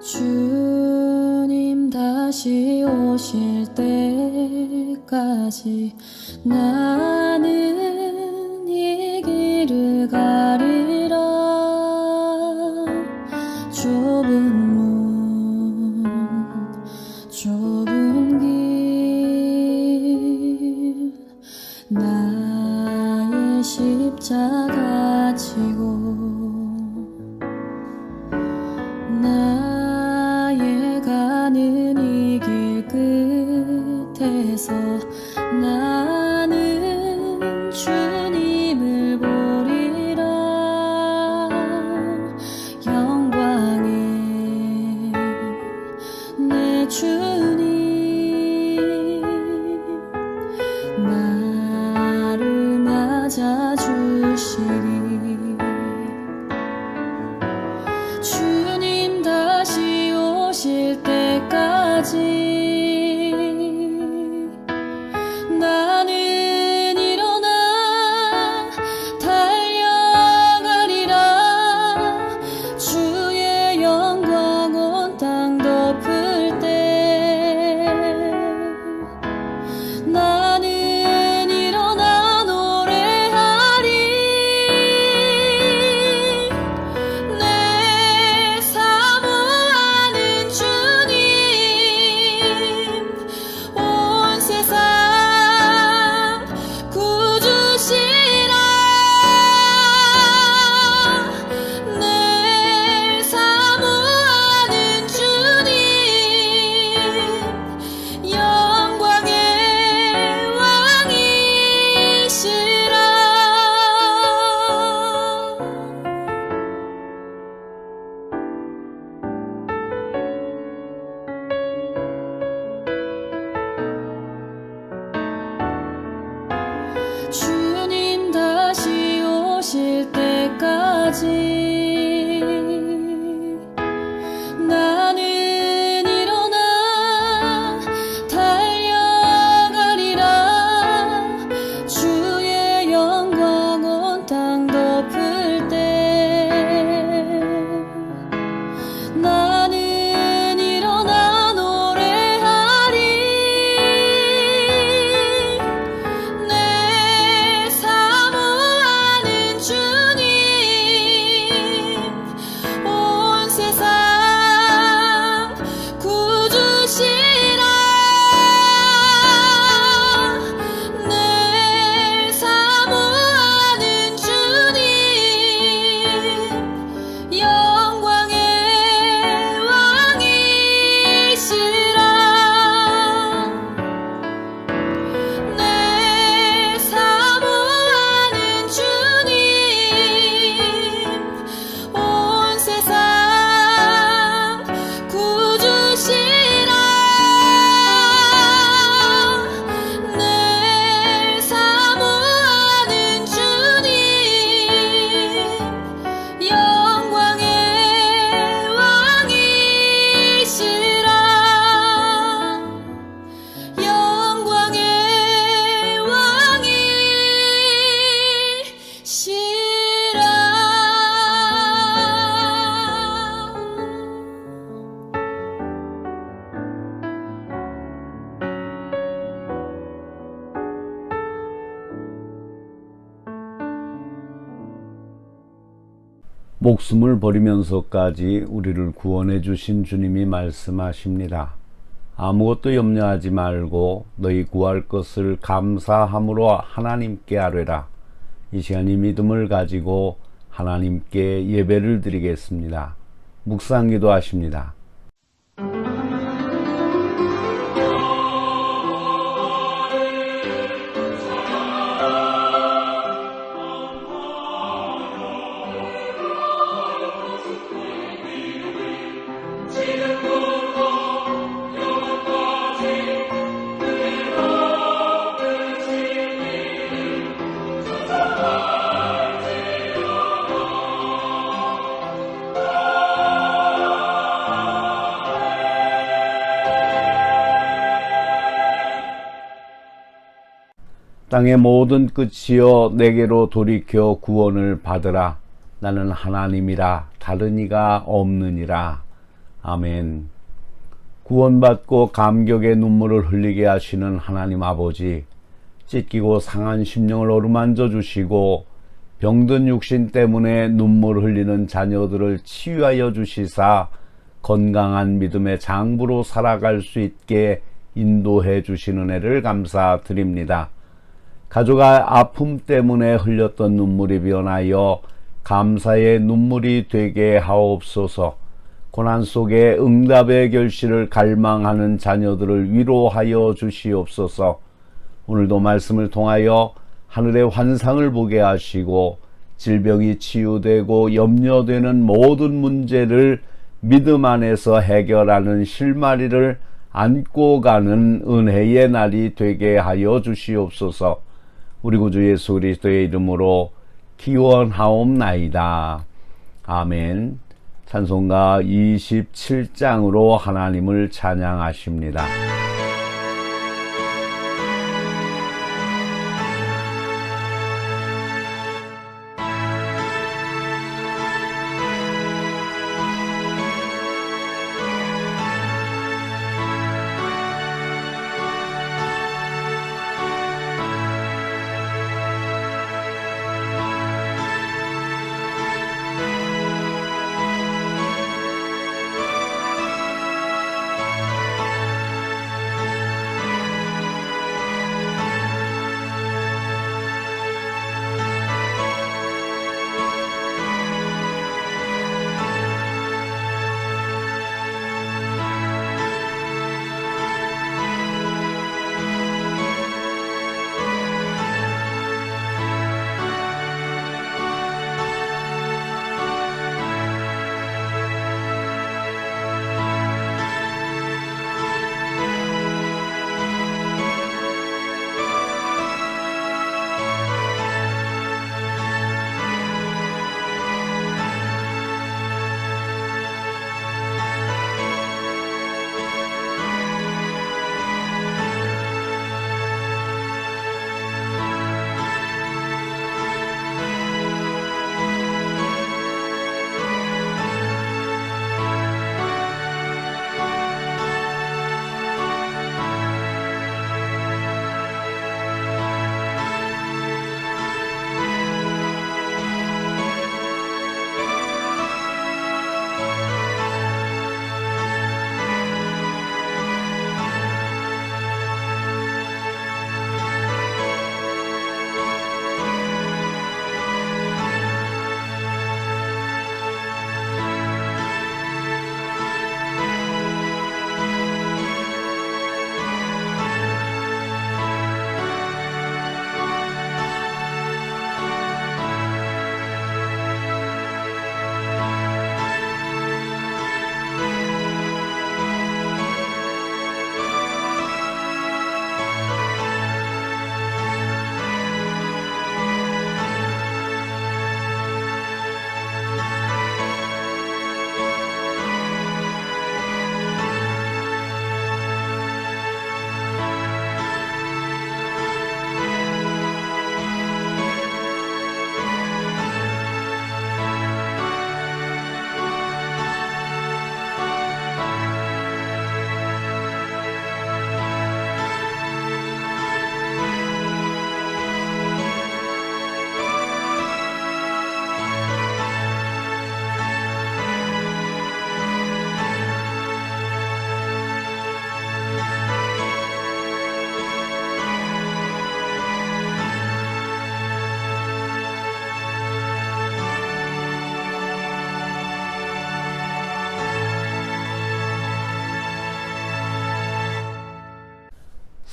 주님 다시 오실 때까지 나는 이 길을 가리라. 좁은 문 좁은 길 나의 십자가 지고 나의 가는 이 길 끝에서 나는 주님을 보리라. 영광의 내 주님 나를 맞아주시리. 주님 다시 오실 때까지 나는 일어나 달려가리라. 주의 영광 온 땅 덮을 때 나는 일어나 노래하리. 내 사모하는 주님 온 세상 구주시라. 내 사모하는 주님 영광의 왕이시라. 주님 다시 오실 때까지 나는 일어나 달려가리라. 주의 영광 온 땅 덮을 때 나는 일어나 노래하리. 내 사모하는 주님 온 세상 구주시라. 내 사모하는 주님 영광의 왕이시라. 내 사모하는 주님 온 세상 구주시라. 내 사모하는 주님 영광의 왕이시라. 영광의 왕이시라. 목숨을 버리면서까지 우리를 구원해 주신 주님이 말씀하십니다. 아무것도 염려하지 말고 너희 구할 것을 감사함으로 하나님께 아뢰라. 이 시간 이 믿음을 가지고 하나님께 예배를 드리겠습니다. 묵상기도 하십니다. 땅의 모든 끝이여 내게로 돌이켜 구원을 받으라. 나는 하나님이라 다른 이가 없느니라. 아멘. 구원받고 감격의 눈물을 흘리게 하시는 하나님 아버지, 찢기고 상한 심령을 어루만져 주시고 병든 육신 때문에 눈물 흘리는 자녀들을 치유하여 주시사 건강한 믿음의 장부로 살아갈 수 있게 인도해 주시는 은혜를 감사드립니다. 가족의 아픔 때문에 흘렸던 눈물이 변하여 감사의 눈물이 되게 하옵소서. 고난 속에 응답의 결실을 갈망하는 자녀들을 위로하여 주시옵소서. 오늘도 말씀을 통하여 하늘의 환상을 보게 하시고 질병이 치유되고 염려되는 모든 문제를 믿음 안에서 해결하는 실마리를 안고 가는 은혜의 날이 되게 하여 주시옵소서. 우리 구주 예수 그리스도의 이름으로 기원하옵나이다. 아멘. 찬송가 27장으로 하나님을 찬양하십니다.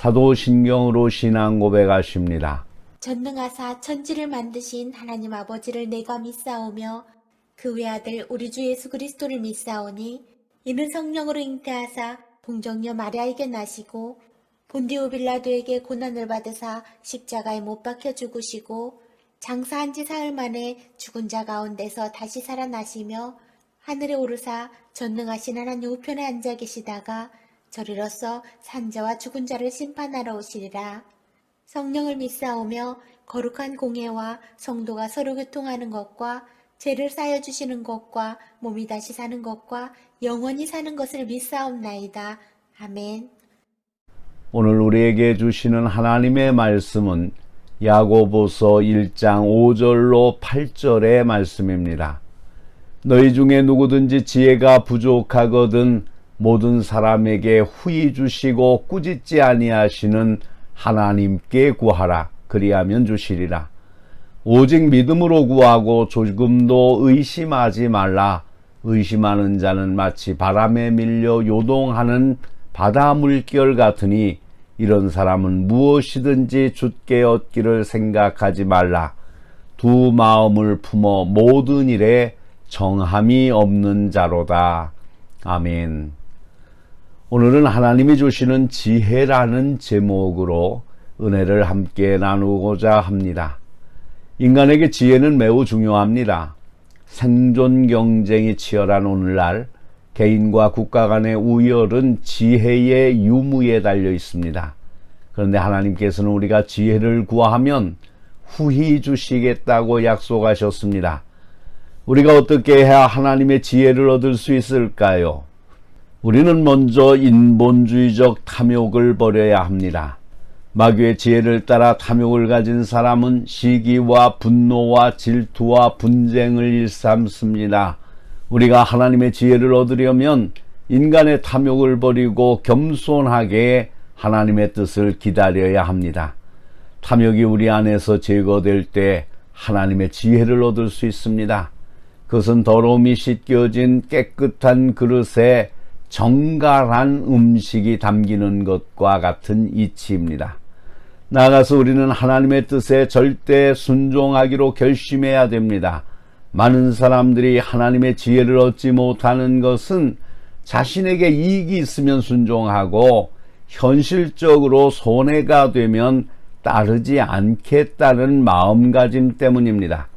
사도신경으로 신앙 고백하십니다. 전능하사 천지를 만드신 하나님 아버지를 내가 믿사오며 그 외아들 우리 주 예수 그리스도를 믿사오니 이는 성령으로 잉태하사 동정녀 마리아에게 나시고 본디오 빌라도에게 고난을 받으사 십자가에 못 박혀 죽으시고 장사한 지 사흘 만에 죽은 자 가운데서 다시 살아나시며 하늘에 오르사 전능하신 하나님 우편에 앉아 계시다가 저리로서 산자와 죽은 자를 심판하러 오시리라. 성령을 믿사오며 거룩한 공예와 성도가 서로 교통하는 것과 죄를 쌓여 주시는 것과 몸이 다시 사는 것과 영원히 사는 것을 믿사옵나이다. 아멘. 오늘 우리에게 주시는 하나님의 말씀은 야고보서 1장 5절로 8절의 말씀입니다. 너희 중에 누구든지 지혜가 부족하거든 모든 사람에게 후히 주시고 꾸짖지 아니하시는 하나님께 구하라. 그리하면 주시리라. 오직 믿음으로 구하고 조금도 의심하지 말라. 의심하는 자는 마치 바람에 밀려 요동하는 바다 물결 같으니 이런 사람은 무엇이든지 주께 얻기를 생각하지 말라. 두 마음을 품어 모든 일에 정함이 없는 자로다. 아멘. 오늘은 하나님이 주시는 지혜라는 제목으로 은혜를 함께 나누고자 합니다. 인간에게 지혜는 매우 중요합니다. 생존 경쟁이 치열한 오늘날 개인과 국가 간의 우열은 지혜의 유무에 달려 있습니다. 그런데 하나님께서는 우리가 지혜를 구하면 후히 주시겠다고 약속하셨습니다. 우리가 어떻게 해야 하나님의 지혜를 얻을 수 있을까요? 우리는 먼저 인본주의적 탐욕을 버려야 합니다. 마귀의 지혜를 따라 탐욕을 가진 사람은 시기와 분노와 질투와 분쟁을 일삼습니다. 우리가 하나님의 지혜를 얻으려면 인간의 탐욕을 버리고 겸손하게 하나님의 뜻을 기다려야 합니다. 탐욕이 우리 안에서 제거될 때 하나님의 지혜를 얻을 수 있습니다. 그것은 더러움이 씻겨진 깨끗한 그릇에 정갈한 음식이 담기는 것과 같은 이치입니다. 나아가서 우리는 하나님의 뜻에 절대 순종하기로 결심해야 됩니다. 많은 사람들이 하나님의 지혜를 얻지 못하는 것은 자신에게 이익이 있으면 순종하고 현실적으로 손해가 되면 따르지 않겠다는 마음가짐 때문입니다.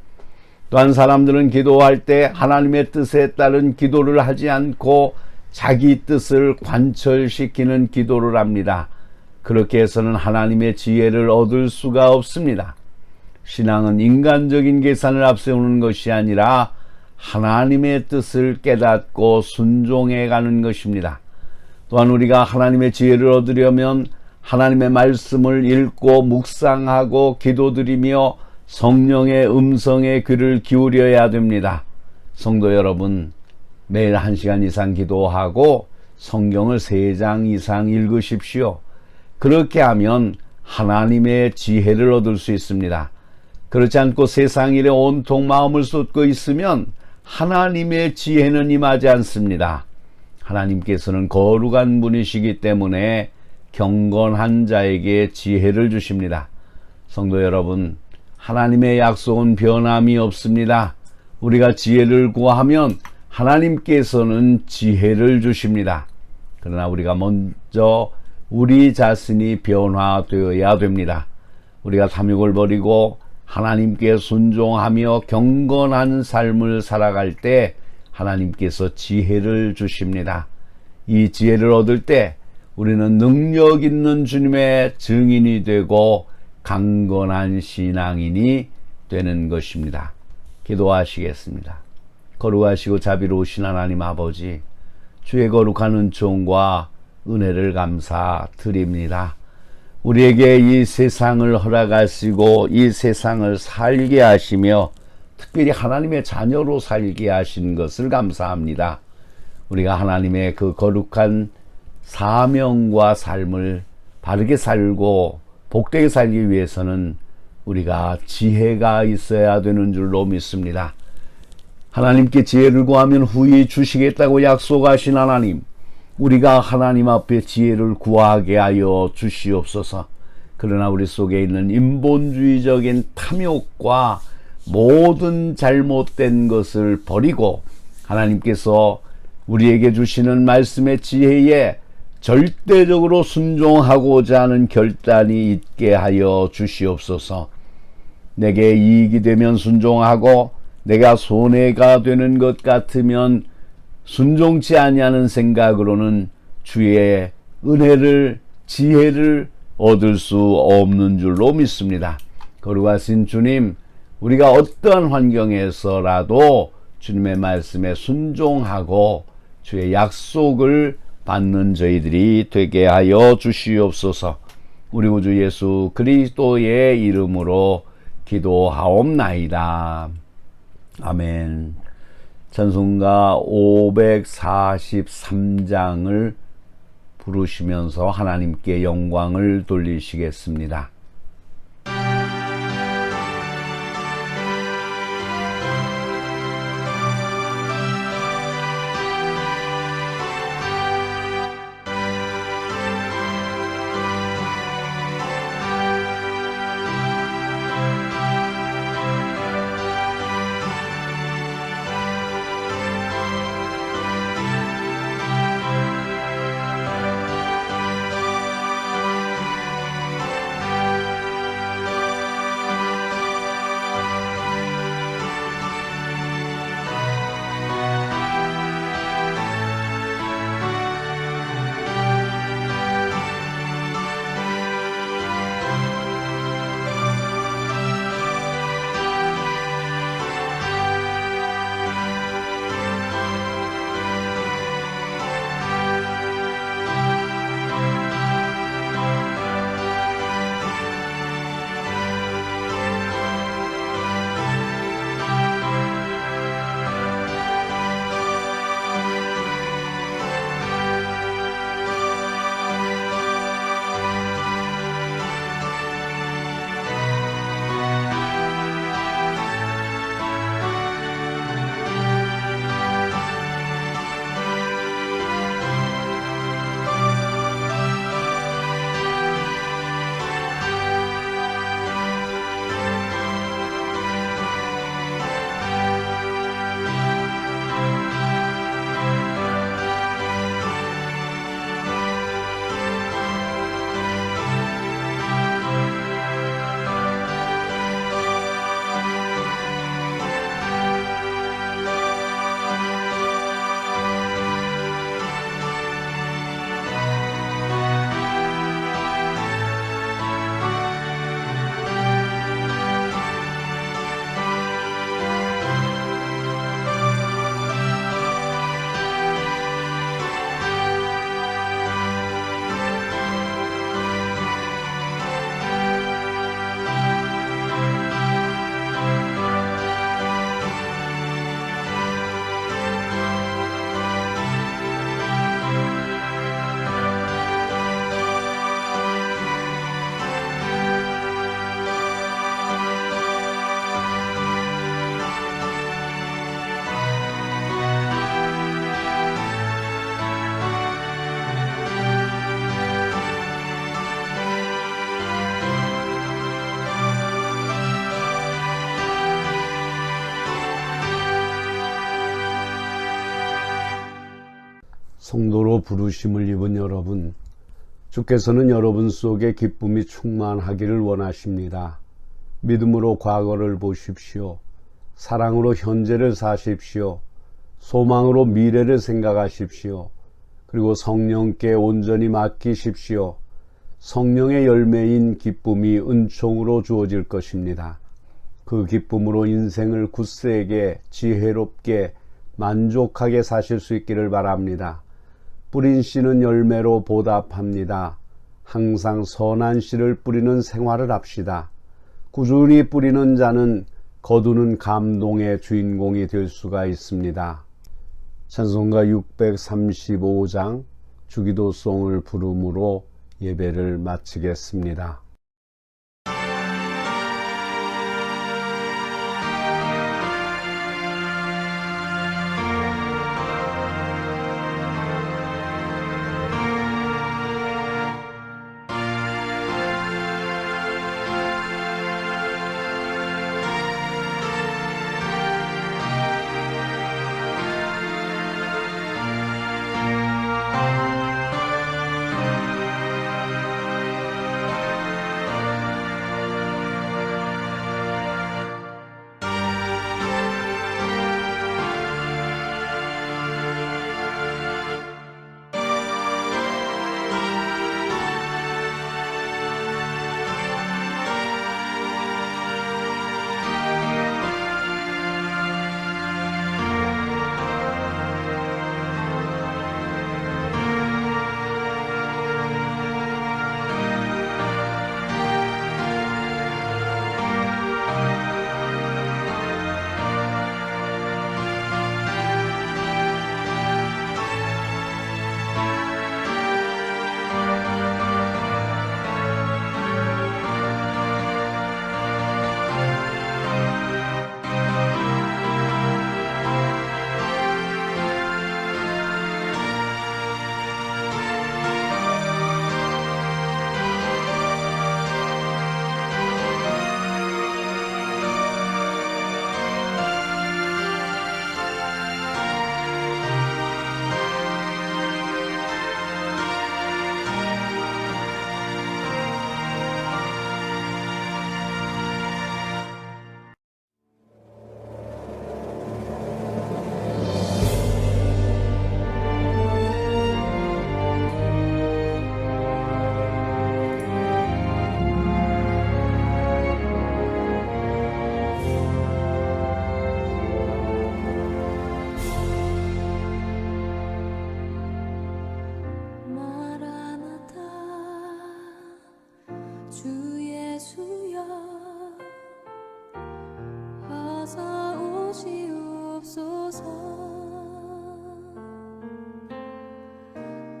또한 사람들은 기도할 때 하나님의 뜻에 따른 기도를 하지 않고 자기 뜻을 관철시키는 기도를 합니다. 그렇게 해서는 하나님의 지혜를 얻을 수가 없습니다. 신앙은 인간적인 계산을 앞세우는 것이 아니라 하나님의 뜻을 깨닫고 순종해 가는 것입니다. 또한 우리가 하나님의 지혜를 얻으려면 하나님의 말씀을 읽고 묵상하고 기도드리며 성령의 음성에 귀를 기울여야 됩니다. 성도 여러분, 매일 1시간 이상 기도하고 성경을 3장 이상 읽으십시오. 그렇게 하면 하나님의 지혜를 얻을 수 있습니다. 그렇지 않고 세상 일에 온통 마음을 쏟고 있으면 하나님의 지혜는 임하지 않습니다. 하나님께서는 거룩한 분이시기 때문에 경건한 자에게 지혜를 주십니다. 성도 여러분, 하나님의 약속은 변함이 없습니다. 우리가 지혜를 구하면 하나님께서는 지혜를 주십니다. 그러나 우리가 먼저 우리 자신이 변화되어야 됩니다. 우리가 탐욕을 버리고 하나님께 순종하며 경건한 삶을 살아갈 때 하나님께서 지혜를 주십니다. 이 지혜를 얻을 때 우리는 능력 있는 주님의 증인이 되고 강건한 신앙인이 되는 것입니다. 기도하시겠습니다. 거룩하시고 자비로우신 하나님 아버지, 주의 거룩한 은총과 은혜를 감사드립니다. 우리에게 이 세상을 허락하시고 이 세상을 살게 하시며 특별히 하나님의 자녀로 살게 하신 것을 감사합니다. 우리가 하나님의 그 거룩한 사명과 삶을 바르게 살고 복되게 살기 위해서는 우리가 지혜가 있어야 되는 줄로 믿습니다. 하나님께 지혜를 구하면 후히 주시겠다고 약속하신 하나님, 우리가 하나님 앞에 지혜를 구하게 하여 주시옵소서. 그러나 우리 속에 있는 인본주의적인 탐욕과 모든 잘못된 것을 버리고 하나님께서 우리에게 주시는 말씀의 지혜에 절대적으로 순종하고자 하는 결단이 있게 하여 주시옵소서. 내게 이익이 되면 순종하고 내가 손해가 되는 것 같으면 순종치 아니하는 생각으로는 주의 은혜를, 지혜를 얻을 수 없는 줄로 믿습니다. 거룩하신 주님, 우리가 어떤 환경에서라도 주님의 말씀에 순종하고 주의 약속을 받는 저희들이 되게 하여 주시옵소서. 우리 구주 예수 그리스도의 이름으로 기도하옵나이다. 아멘. 찬송가 543장을 부르시면서 하나님께 영광을 돌리시겠습니다. 성도로 부르심을 입은 여러분, 주께서는 여러분 속에 기쁨이 충만하기를 원하십니다. 믿음으로 과거를 보십시오. 사랑으로 현재를 사십시오. 소망으로 미래를 생각하십시오. 그리고 성령께 온전히 맡기십시오. 성령의 열매인 기쁨이 은총으로 주어질 것입니다. 그 기쁨으로 인생을 굳세게, 지혜롭게, 만족하게 사실 수 있기를 바랍니다. 뿌린 씨는 열매로 보답합니다. 항상 선한 씨를 뿌리는 생활을 합시다. 꾸준히 뿌리는 자는 거두는 감동의 주인공이 될 수가 있습니다. 찬송가 635장 주기도송을 부름으로 예배를 마치겠습니다.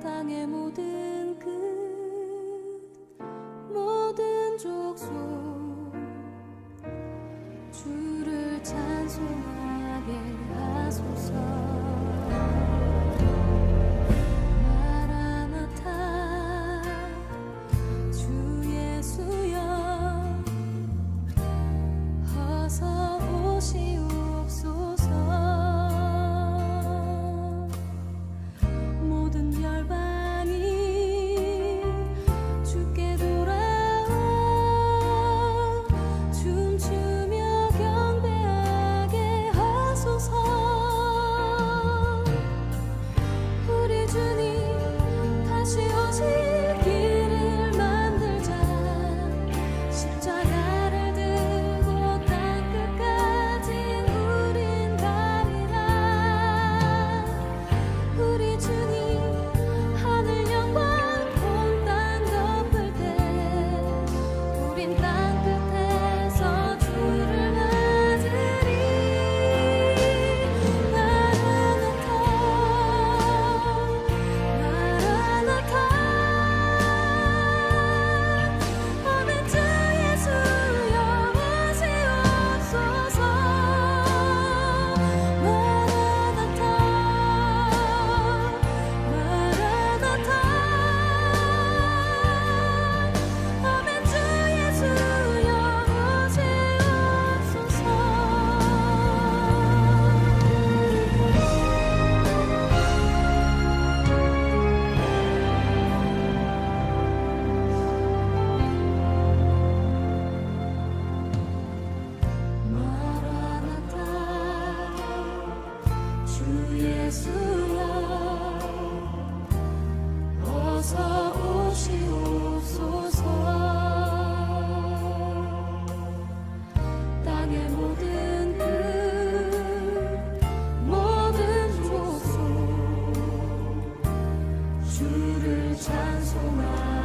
땅의 모든 끝 모든 족속 주를 찬송하게 하소서. 마라나타 주 예수여 어서 오시옵소서. 모든 열방이 주께 돌아와 춤추며 경배하게 하소서. 우리 주님 다시 오실 길을 만들자. 십자가를 들고 땅끝까지 우린 가리라. 우리 주님 하늘 영광 온 땅 덮을 때 우린 땅끝에서 주를 맞으리. 마라나타 마라나타 아멘. 주 예수여 오시옵소서. 마라나타 마라나타 아멘. 주 예수여 오시옵소서. 마라나타 주 예수여 어서 오시옵소서. 땅의 모든 끝 모든 족속 주를 찬송하게